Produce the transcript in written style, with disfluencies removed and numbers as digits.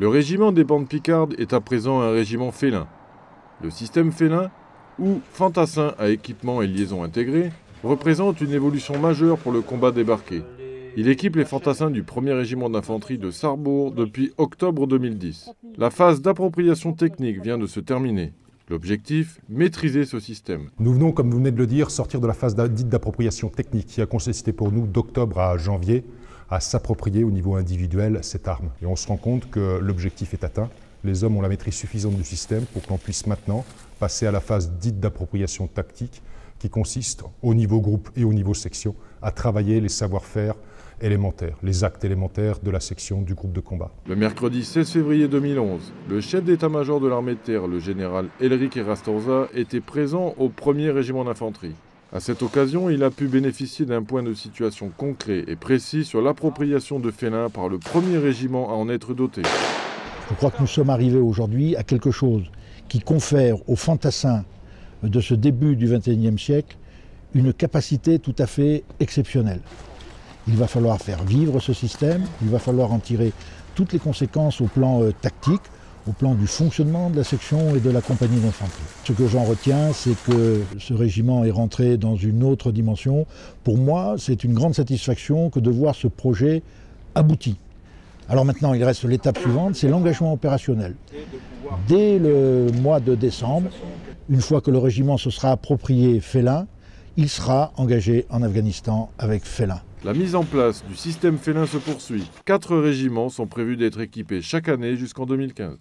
Le régiment des bandes picardes est à présent un régiment félin. Le système félin, ou fantassin à équipement et liaison intégrés, représente une évolution majeure pour le combat débarqué. Il équipe les fantassins du 1er régiment d'infanterie de Sarrebourg depuis octobre 2010. La phase d'appropriation technique vient de se terminer. L'objectif, maîtriser ce système. Nous venons, comme vous venez de le dire, sortir de la phase dite d'appropriation technique qui a consisté pour nous d'octobre à janvier à s'approprier au niveau individuel cette arme. Et on se rend compte que l'objectif est atteint. Les hommes ont la maîtrise suffisante du système pour qu'on puisse maintenant passer à la phase dite d'appropriation tactique qui consiste au niveau groupe et au niveau section à travailler les savoir-faire élémentaires, les actes élémentaires de la section du groupe de combat. Le mercredi 16 février 2011, le chef d'état-major de l'armée de terre, le général Elric Erastorza, était présent au 1er régiment d'infanterie. À cette occasion, il a pu bénéficier d'un point de situation concret et précis sur l'appropriation de félins par le 1er régiment à en être doté. Je crois que nous sommes arrivés aujourd'hui à quelque chose qui confère aux fantassins de ce début du XXIe siècle une capacité tout à fait exceptionnelle. Il va falloir faire vivre ce système, il va falloir en tirer toutes les conséquences au plan tactique, au plan du fonctionnement de la section et de la compagnie d'infanterie. Ce que j'en retiens, c'est que ce régiment est rentré dans une autre dimension. Pour moi, c'est une grande satisfaction que de voir ce projet abouti. Alors maintenant, il reste l'étape suivante, c'est l'engagement opérationnel. Dès le mois de décembre, une fois que le régiment se sera approprié félin, il sera engagé en Afghanistan avec félin. La mise en place du système félin se poursuit. 4 régiments sont prévus d'être équipés chaque année jusqu'en 2015.